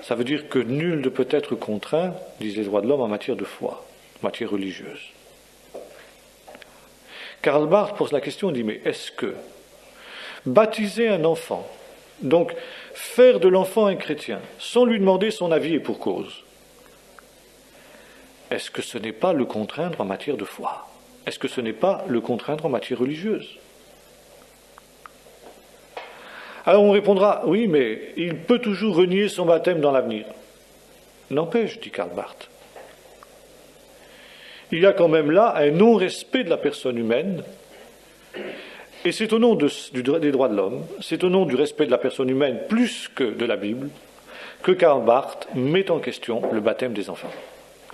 ça veut dire que nul ne peut être contraint, disent les droits de l'homme, en matière de foi, en matière religieuse. Karl Barth pose la question, il dit, mais est-ce que baptiser un enfant, donc faire de l'enfant un chrétien, sans lui demander son avis et pour cause, est-ce que ce n'est pas le contraindre en matière de foi? Est-ce que ce n'est pas le contraindre en matière religieuse? Alors on répondra, oui, mais il peut toujours renier son baptême dans l'avenir. N'empêche, dit Karl Barth, il y a quand même là un non-respect de la personne humaine, et c'est au nom des droits de l'homme, c'est au nom du respect de la personne humaine plus que de la Bible, que Karl Barth met en question le baptême des enfants.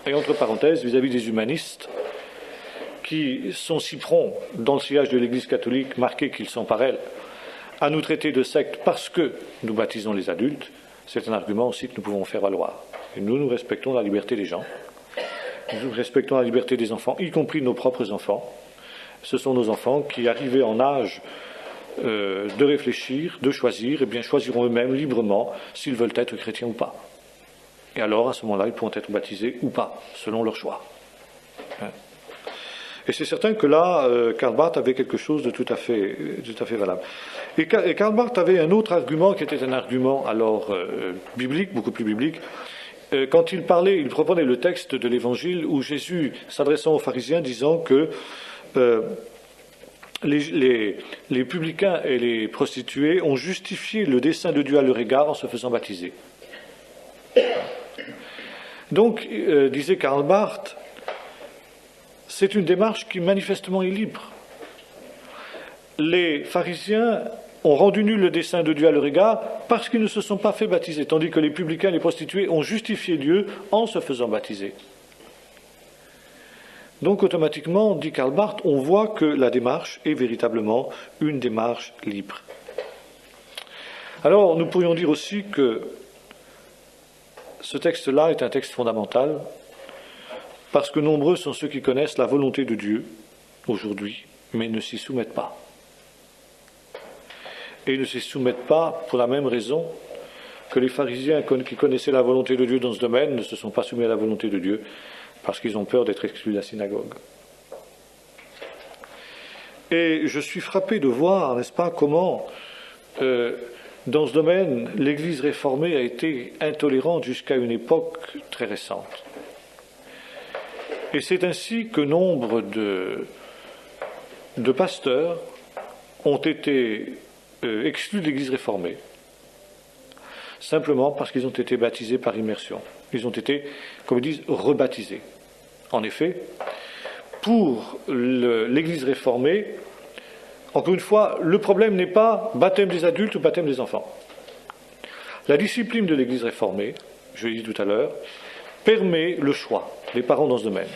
Et entre parenthèses, vis-à-vis des humanistes, qui sont si prompts, dans le sillage de l'Église catholique, marqués qu'ils sont par elle, à nous traiter de secte parce que nous baptisons les adultes, c'est un argument aussi que nous pouvons faire valoir. Et nous respectons la liberté des gens, nous respectons la liberté des enfants, y compris nos propres enfants. Ce sont nos enfants qui, arrivés en âge de réfléchir, de choisir, eh bien choisiront eux-mêmes librement s'ils veulent être chrétiens ou pas. Et alors, à ce moment-là, ils pourront être baptisés ou pas, selon leur choix. Et c'est certain que là, Karl Barth avait quelque chose de tout à fait valable. Et Karl Barth avait un autre argument qui était un argument alors biblique, beaucoup plus biblique. Quand il proposait le texte de l'Évangile où Jésus, s'adressant aux pharisiens, disant que les publicains et les prostituées ont justifié le dessein de Dieu à leur égard en se faisant baptiser. Donc, disait Karl Barth, c'est une démarche qui manifestement est libre. Les pharisiens ont rendu nul le dessein de Dieu à leur égard parce qu'ils ne se sont pas fait baptiser, tandis que les publicains et les prostituées ont justifié Dieu en se faisant baptiser. Donc automatiquement, dit Karl Barth, on voit que la démarche est véritablement une démarche libre. Alors nous pourrions dire aussi que ce texte-là est un texte fondamental parce que nombreux sont ceux qui connaissent la volonté de Dieu aujourd'hui, mais ne s'y soumettent pas. Et ne s'y soumettent pas pour la même raison que les pharisiens qui connaissaient la volonté de Dieu dans ce domaine ne se sont pas soumis à la volonté de Dieu parce qu'ils ont peur d'être exclus de la synagogue. Et je suis frappé de voir, n'est-ce pas, comment dans ce domaine l'Église réformée a été intolérante jusqu'à une époque très récente. Et c'est ainsi que nombre de pasteurs ont été exclus de l'Église réformée, simplement parce qu'ils ont été baptisés par immersion. Ils ont été, comme ils disent, rebaptisés. En effet, pour l'Église réformée, encore une fois, le problème n'est pas baptême des adultes ou baptême des enfants. La discipline de l'Église réformée, je l'ai dit tout à l'heure, permet le choix des parents dans ce domaine.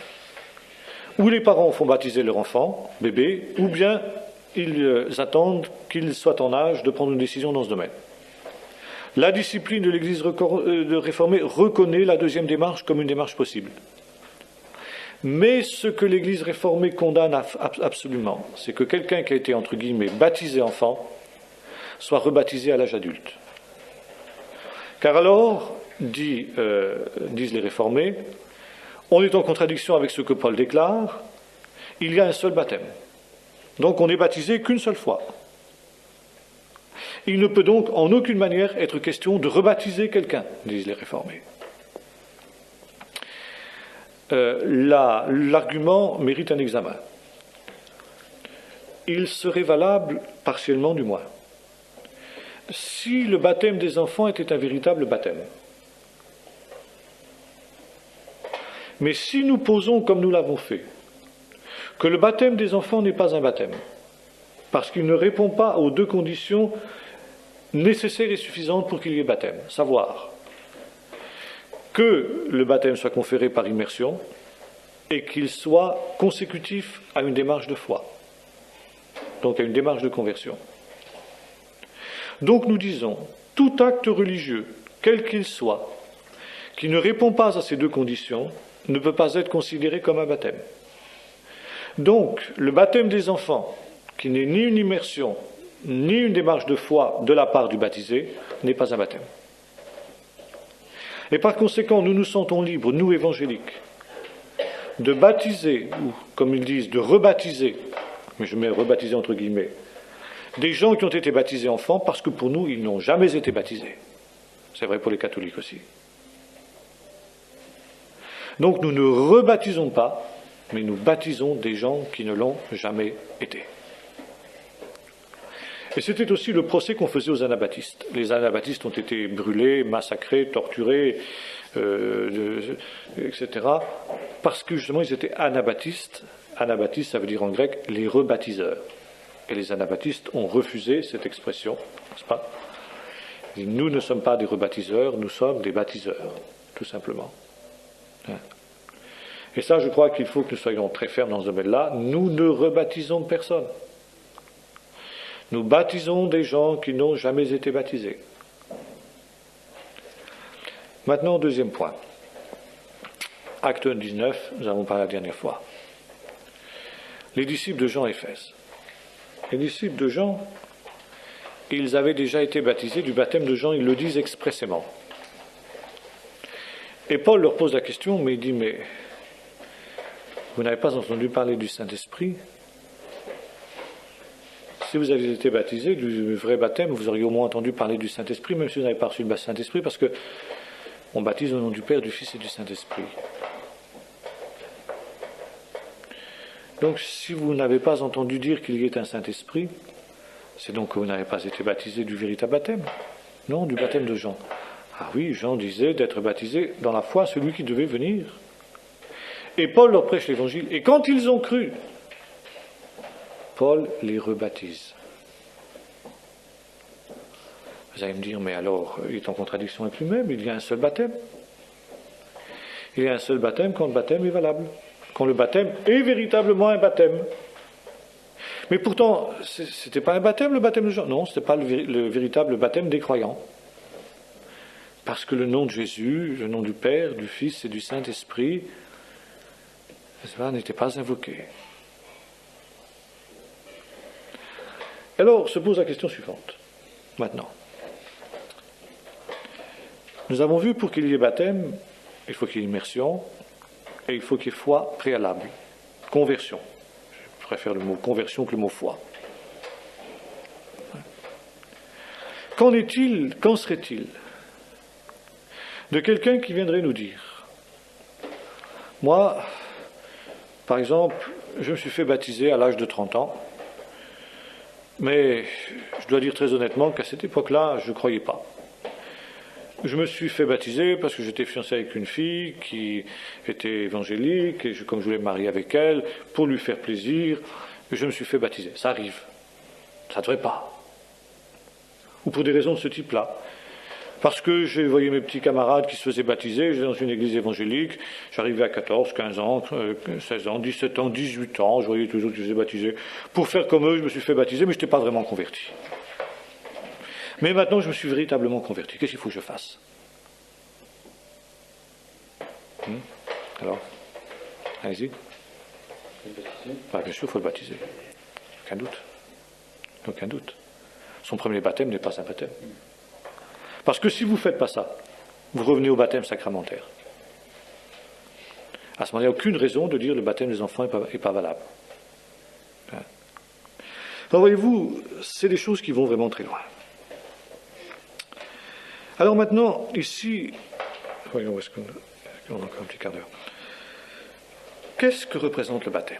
Ou les parents font baptiser leur enfant, bébé, ou bien ils attendent qu'il soit en âge de prendre une décision dans ce domaine. La discipline de l'Église réformée reconnaît la deuxième démarche comme une démarche possible. Mais ce que l'Église réformée condamne absolument, c'est que quelqu'un qui a été, entre guillemets, baptisé enfant, soit rebaptisé à l'âge adulte. Car alors, disent les réformés, on est en contradiction avec ce que Paul déclare, il y a un seul baptême. Donc on n'est baptisé qu'une seule fois. Il ne peut donc en aucune manière être question de rebaptiser quelqu'un, disent les réformés. L'argument mérite un examen. Il serait valable, partiellement du moins, si le baptême des enfants était un véritable baptême. Mais si nous posons, comme nous l'avons fait, que le baptême des enfants n'est pas un baptême, parce qu'il ne répond pas aux deux conditions nécessaires et suffisantes pour qu'il y ait baptême, savoir que le baptême soit conféré par immersion et qu'il soit consécutif à une démarche de foi, donc à une démarche de conversion. Donc nous disons, tout acte religieux, quel qu'il soit, qui ne répond pas à ces deux conditions, ne peut pas être considéré comme un baptême. Donc, le baptême des enfants, qui n'est ni une immersion, ni une démarche de foi de la part du baptisé, n'est pas un baptême. Et par conséquent, nous nous sentons libres, nous évangéliques, de baptiser, ou comme ils disent, de rebaptiser, mais je mets rebaptiser entre guillemets, des gens qui ont été baptisés enfants, parce que pour nous, ils n'ont jamais été baptisés. C'est vrai pour les catholiques aussi. Donc nous ne rebaptisons pas, mais nous baptisons des gens qui ne l'ont jamais été. Et c'était aussi le procès qu'on faisait aux anabaptistes. Les anabaptistes ont été brûlés, massacrés, torturés, etc. Parce que justement ils étaient anabaptistes. Anabaptistes, ça veut dire en grec les rebaptiseurs. Et les anabaptistes ont refusé cette expression, n'est-ce pas? Ils disent, nous ne sommes pas des rebaptiseurs, nous sommes des baptiseurs, tout simplement. Et ça, je crois qu'il faut que nous soyons très fermes dans ce domaine-là. Nous ne rebaptisons personne. Nous baptisons des gens qui n'ont jamais été baptisés. Maintenant, deuxième point. Acte 19, nous avons parlé la dernière fois. Les disciples de Jean à Éphèse. Les disciples de Jean, ils avaient déjà été baptisés du baptême de Jean, ils le disent expressément. Et Paul leur pose la question, mais il dit, mais vous n'avez pas entendu parler du Saint-Esprit? Si vous aviez été baptisé du vrai baptême, vous auriez au moins entendu parler du Saint-Esprit, même si vous n'avez pas reçu le Saint-Esprit, parce que on baptise au nom du Père, du Fils et du Saint-Esprit. Donc, si vous n'avez pas entendu dire qu'il y ait un Saint-Esprit, c'est donc que vous n'avez pas été baptisé du véritable baptême. Non, du baptême de Jean. Ah oui, Jean disait d'être baptisé dans la foi, celui qui devait venir. Et Paul leur prêche l'évangile. Et quand ils ont cru, Paul les rebaptise. Vous allez me dire, mais alors, il est en contradiction avec lui-même, il y a un seul baptême. Il y a un seul baptême quand le baptême est valable. Quand le baptême est véritablement un baptême. Mais pourtant, ce n'était pas un baptême, le baptême de Jean. Non, ce n'était pas le véritable baptême des croyants. Parce que le nom de Jésus, le nom du Père, du Fils et du Saint-Esprit, n'était pas invoqué. Alors se pose la question suivante, maintenant. Nous avons vu, pour qu'il y ait baptême, il faut qu'il y ait immersion, et il faut qu'il y ait foi préalable, conversion. Je préfère le mot conversion que le mot foi. Qu'en serait-il de quelqu'un qui viendrait nous dire, moi, par exemple, je me suis fait baptiser à l'âge de 30 ans, mais je dois dire très honnêtement qu'à cette époque-là, je ne croyais pas. Je me suis fait baptiser parce que j'étais fiancé avec une fille qui était évangélique, et comme je voulais me marier avec elle, pour lui faire plaisir, je me suis fait baptiser. Ça arrive. Ça ne devrait pas. Ou pour des raisons de ce type-là. Parce que j'ai voyé mes petits camarades qui se faisaient baptiser, j'étais dans une église évangélique, j'arrivais à 14, 15 ans, 16 ans, 17 ans, 18 ans, je voyais tous les autres qui se faisaient baptiser. Pour faire comme eux, je me suis fait baptiser, mais je n'étais pas vraiment converti. Mais maintenant, je me suis véritablement converti. Qu'est-ce qu'il faut que je fasse? Alors, allez-y. Bien sûr, il faut le baptiser. Aucun doute. Aucun doute. Son premier baptême n'est pas un baptême. Parce que si vous ne faites pas ça, vous revenez au baptême sacramentaire. À ce moment-là, il n'y a aucune raison de dire que le baptême des enfants n'est pas valable. Alors voyez-vous, c'est des choses qui vont vraiment très loin. Alors maintenant, ici, voyons où est-ce qu'on a encore un petit quart d'heure. Qu'est-ce que représente le baptême?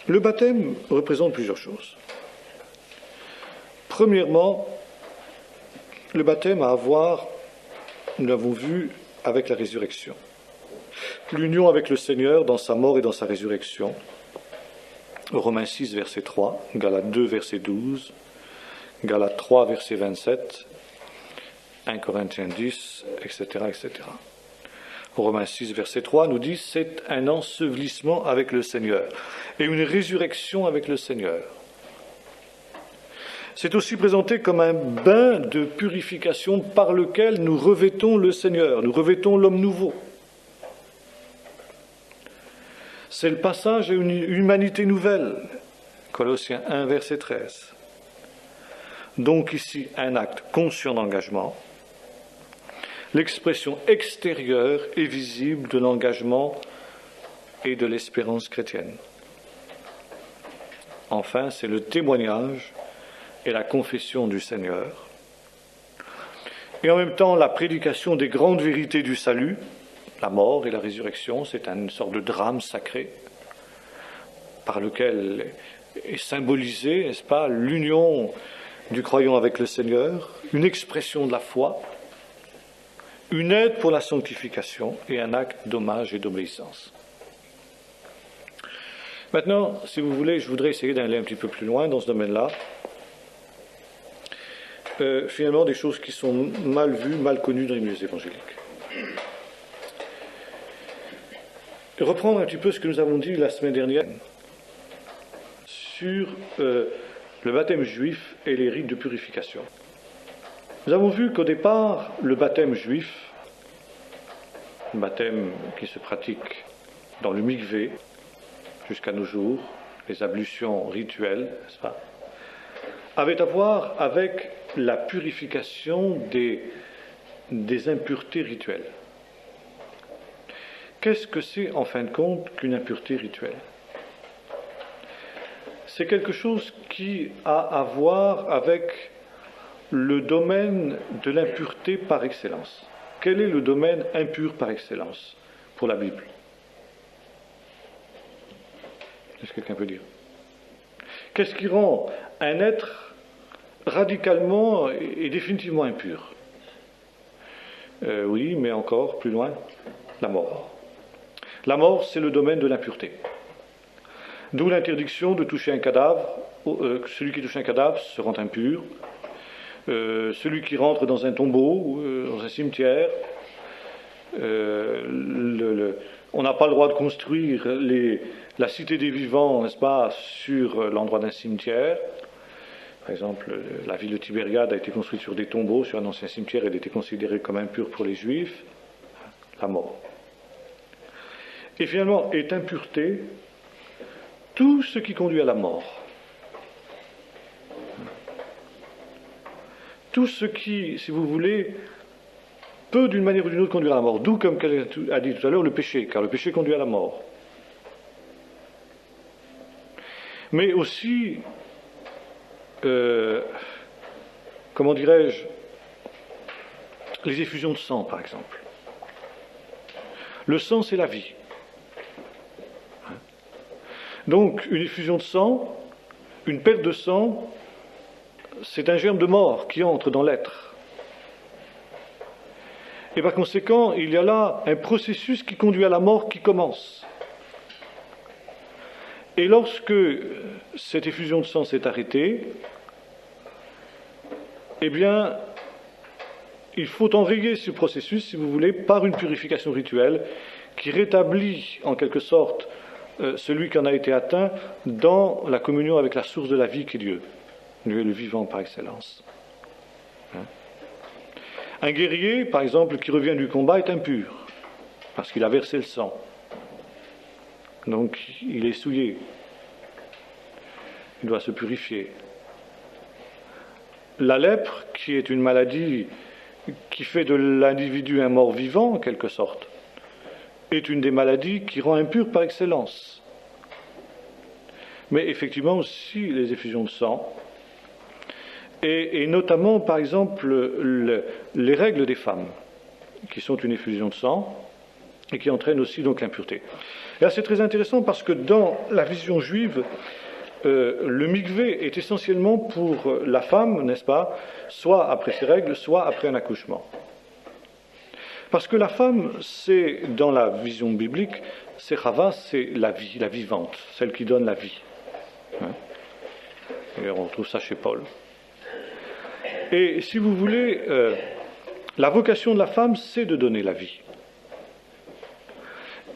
Le baptême représente plusieurs choses. Premièrement, le baptême a à voir, nous l'avons vu, avec la résurrection. L'union avec le Seigneur dans sa mort et dans sa résurrection. Romains 6, verset 3, Galates 2, verset 12, Galates 3, verset 27, 1 Corinthiens 10, etc., etc. Romains 6, verset 3 nous dit c'est un ensevelissement avec le Seigneur et une résurrection avec le Seigneur. C'est aussi présenté comme un bain de purification par lequel nous revêtons le Seigneur, nous revêtons l'homme nouveau. C'est le passage à une humanité nouvelle. Colossiens 1, verset 13. Donc ici, un acte conscient d'engagement, l'expression extérieure et visible de l'engagement et de l'espérance chrétienne. Enfin, c'est le témoignage et la confession du Seigneur. Et en même temps, la prédication des grandes vérités du salut, la mort et la résurrection, c'est une sorte de drame sacré par lequel est symbolisée, n'est-ce pas, l'union du croyant avec le Seigneur, une expression de la foi, une aide pour la sanctification et un acte d'hommage et d'obéissance. Maintenant, si vous voulez, je voudrais essayer d'aller un petit peu plus loin dans ce domaine-là. Finalement, des choses qui sont mal vues, mal connues dans les milieux évangéliques. Reprendre un petit peu ce que nous avons dit la semaine dernière sur le baptême juif et les rites de purification. Nous avons vu qu'au départ, le baptême juif, le baptême qui se pratique dans le mikvé jusqu'à nos jours, les ablutions rituelles, n'est-ce pas, avait à voir avec la purification des impuretés rituelles. Qu'est-ce que c'est en fin de compte qu'une impureté rituelle? C'est quelque chose qui a à voir avec le domaine de l'impureté par excellence. Quel est le domaine impur par excellence pour la Bible? Est-ce que quelqu'un peut dire? Qu'est-ce qui rend un être radicalement et définitivement impur? Oui, mais encore plus loin, la mort. La mort, c'est le domaine de l'impureté. D'où l'interdiction de toucher un cadavre. Celui qui touche un cadavre se rend impur. Celui qui rentre dans un tombeau, dans un cimetière, on n'a pas le droit de construire la cité des vivants, n'est-ce pas, sur l'endroit d'un cimetière. Par exemple, la ville de Tibériade a été construite sur des tombeaux, sur un ancien cimetière, elle était considérée comme impure pour les Juifs. La mort. Et finalement, est impureté tout ce qui conduit à la mort. Tout ce qui, si vous voulez, peut d'une manière ou d'une autre conduire à la mort. D'où, comme quelqu'un a dit tout à l'heure, le péché, car le péché conduit à la mort. Mais aussi, comment dirais-je, les effusions de sang, par exemple. Le sang, c'est la vie. Donc, une effusion de sang, une perte de sang, c'est un germe de mort qui entre dans l'être. Et par conséquent, il y a là un processus qui conduit à la mort qui commence. Et lorsque cette effusion de sang s'est arrêtée, eh bien, il faut enrayer ce processus, si vous voulez, par une purification rituelle qui rétablit, en quelque sorte, celui qui en a été atteint dans la communion avec la source de la vie qui est Dieu. Dieu est le vivant par excellence. Un guerrier, par exemple, qui revient du combat est impur, parce qu'il a versé le sang. Donc, il est souillé. Il doit se purifier. La lèpre, qui est une maladie qui fait de l'individu un mort-vivant, en quelque sorte, est une des maladies qui rend impur par excellence. mais effectivement aussi les effusions de sang, et notamment, par exemple, les règles des femmes, qui sont une effusion de sang, et qui entraînent aussi donc l'impureté. Et là, c'est très intéressant parce que dans la vision juive, le mikvé est essentiellement pour la femme, n'est-ce pas, soit après ses règles, soit après un accouchement. Parce que la femme, c'est, dans la vision biblique, c'est Chava, c'est la vie, la vivante, celle qui donne la vie. Et on retrouve ça chez Paul. Et si vous voulez, la vocation de la femme, c'est de donner la vie.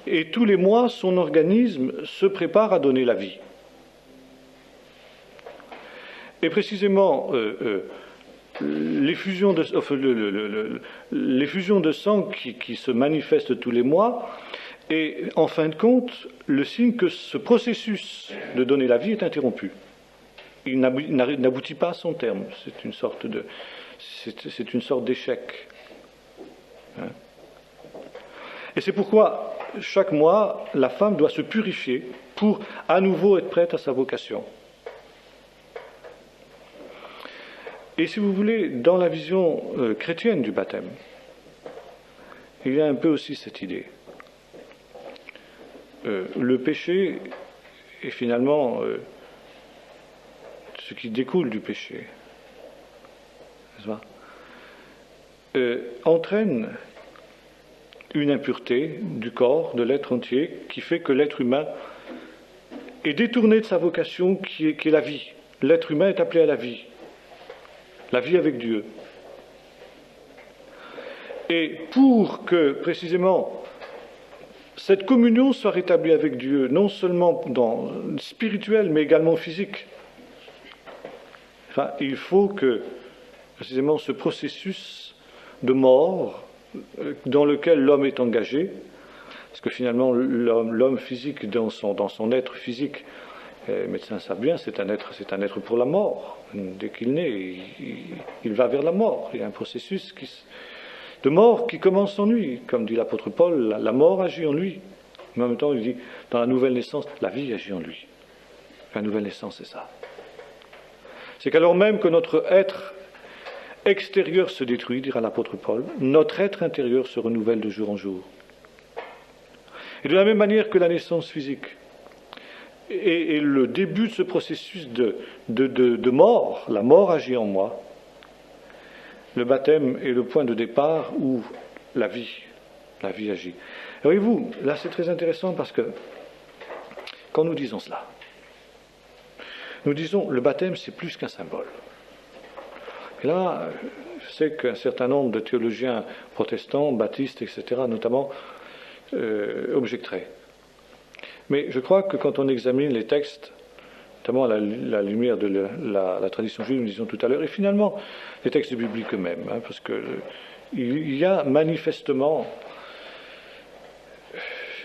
Et tous les mois, son organisme se prépare à donner la vie. Et précisément, l'effusion de sang qui se manifeste tous les mois est, en fin de compte, le signe que ce processus de donner la vie est interrompu. Il n'aboutit pas à son terme. C'est une sorte d'échec. Hein? Et c'est pourquoi, chaque mois, la femme doit se purifier pour à nouveau être prête à sa vocation. Et si vous voulez, dans la vision chrétienne du baptême, il y a un peu aussi cette idée. Le péché est finalement ce qui découle du péché, n'est-ce pas, entraîne une impureté du corps, de l'être entier, qui fait que l'être humain est détourné de sa vocation qui est la vie. L'être humain est appelé à la vie avec Dieu. Et pour que, précisément, cette communion soit rétablie avec Dieu, non seulement spirituelle, mais également physique, il faut que, précisément, ce processus de mort dans lequel l'homme est engagé, parce que finalement, l'homme physique, dans son être physique, les médecins savent bien, c'est un être pour la mort. Dès qu'il naît, il va vers la mort. Il y a un processus de mort qui commence en lui. Comme dit l'apôtre Paul, la mort agit en lui. Mais en même temps, il dit, dans la nouvelle naissance, la vie agit en lui. La nouvelle naissance, c'est ça. C'est qu'alors même que notre être extérieur se détruit, dira l'apôtre Paul, notre être intérieur se renouvelle de jour en jour. Et de la même manière que la naissance physique et le début de ce processus de mort, la mort agit en moi, le baptême est le point de départ où la vie agit. Et voyez-vous, là c'est très intéressant parce que quand nous disons cela, nous disons le baptême c'est plus qu'un symbole. Et là, je sais qu'un certain nombre de théologiens protestants, baptistes, etc., notamment, objecteraient. Mais je crois que quand on examine les textes, notamment à la lumière de la tradition juive, nous disions tout à l'heure, et finalement les textes bibliques eux-mêmes, parce que il y a manifestement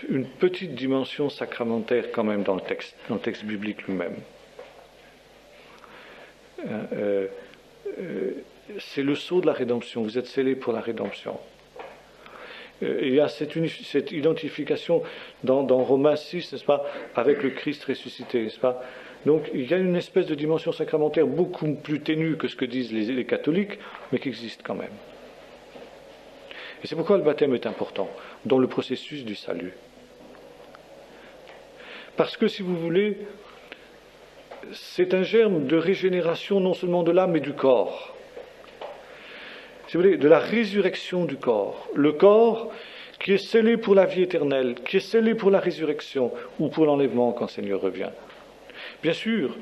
une petite dimension sacramentaire quand même dans le texte biblique lui-même. C'est le sceau de la rédemption, vous êtes scellés pour la rédemption. Il y a cette identification dans Romains 6, n'est-ce pas, avec le Christ ressuscité, n'est-ce pas. Donc il y a une espèce de dimension sacramentaire beaucoup plus ténue que ce que disent les catholiques, mais qui existe quand même. Et c'est pourquoi le baptême est important dans le processus du salut. Parce que, si vous voulez, c'est un germe de régénération non seulement de l'âme, mais du corps. Si vous voulez, de la résurrection du corps. Le corps qui est scellé pour la vie éternelle, qui est scellé pour la résurrection ou pour l'enlèvement quand le Seigneur revient. Bien sûr,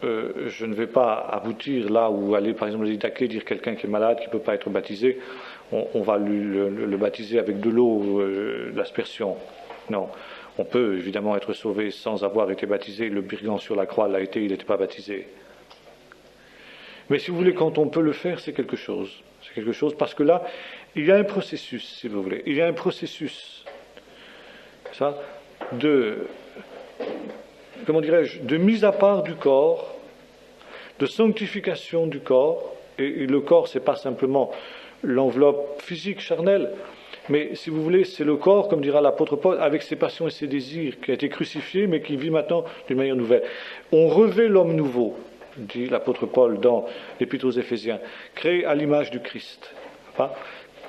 je ne vais pas aboutir là où aller, par exemple, à dire quelqu'un qui est malade, qui ne peut pas être baptisé, on va le baptiser avec de l'eau, l'aspersion. Non. On peut évidemment être sauvé sans avoir été baptisé. Le brigand sur la croix l'a été, il n'était pas baptisé. Mais si vous voulez, quand on peut le faire, c'est quelque chose. C'est quelque chose parce que là, il y a un processus, si vous voulez. Il y a un processus, ça, comment dirais-je, de mise à part du corps, de sanctification du corps. Et le corps, c'est pas simplement l'enveloppe physique, charnelle, Mais si vous voulez, c'est le corps, comme dira l'apôtre Paul, avec ses passions et ses désirs, qui a été crucifié, mais qui vit maintenant d'une manière nouvelle. On revêt l'homme nouveau, dit l'apôtre Paul dans l'Épître aux Éphésiens, créé à l'image du Christ. Enfin,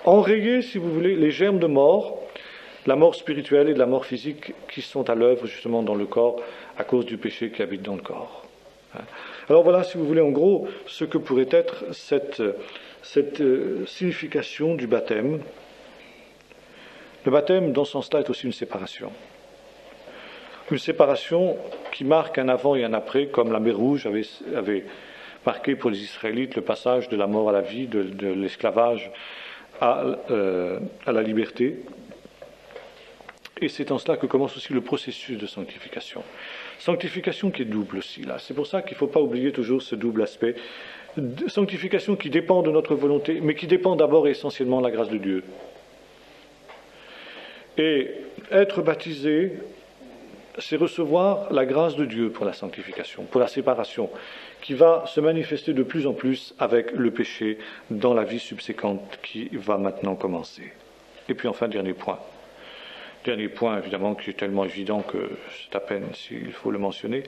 enrayer, si vous voulez, les germes de mort, la mort spirituelle et de la mort physique qui sont à l'œuvre justement dans le corps à cause du péché qui habite dans le corps. Alors voilà, si vous voulez, en gros, ce que pourrait être cette signification du baptême. Le baptême, dans ce sens-là, est aussi une séparation. Une séparation qui marque un avant et un après, comme la mer Rouge avait marqué pour les Israélites le passage de la mort à la vie, de l'esclavage à la liberté. Et c'est en cela que commence aussi le processus de sanctification. Sanctification qui est double aussi, là. C'est pour ça qu'il ne faut pas oublier toujours ce double aspect. Sanctification qui dépend de notre volonté, mais qui dépend d'abord et essentiellement de la grâce de Dieu. Et être baptisé, c'est recevoir la grâce de Dieu pour la sanctification, pour la séparation, qui va se manifester de plus en plus avec le péché dans la vie subséquente qui va maintenant commencer. Et puis enfin, dernier point, évidemment, qui est tellement évident que c'est à peine s'il faut le mentionner,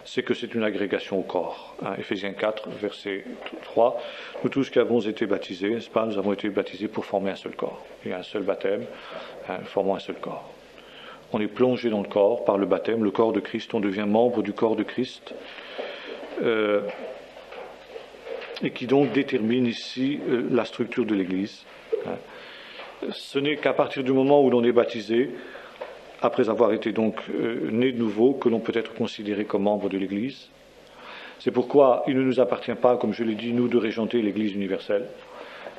c'est que c'est une agrégation au corps. Éphésiens 4, verset 3, nous tous qui avons été baptisés, n'est-ce pas, nous avons été baptisés pour former un seul corps. Il y a un seul baptême, formant un seul corps. On est plongé dans le corps par le baptême, le corps de Christ, on devient membre du corps de Christ, et qui donc détermine ici la structure de l'Église. Ce n'est qu'à partir du moment où l'on est baptisé, après avoir été donc né de nouveau, que l'on peut être considéré comme membre de l'Église. C'est pourquoi il ne nous appartient pas, comme je l'ai dit, nous, de régenter l'Église universelle.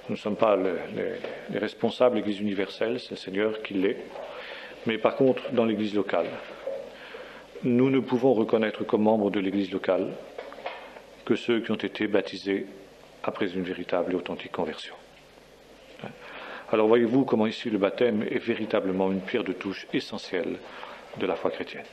Nous ne sommes pas les responsables de l'Église universelle, c'est le Seigneur qui l'est. Mais par contre, dans l'Église locale, nous ne pouvons reconnaître comme membres de l'Église locale que ceux qui ont été baptisés après une véritable et authentique conversion. Alors voyez-vous comment ici le baptême est véritablement une pierre de touche essentielle de la foi chrétienne.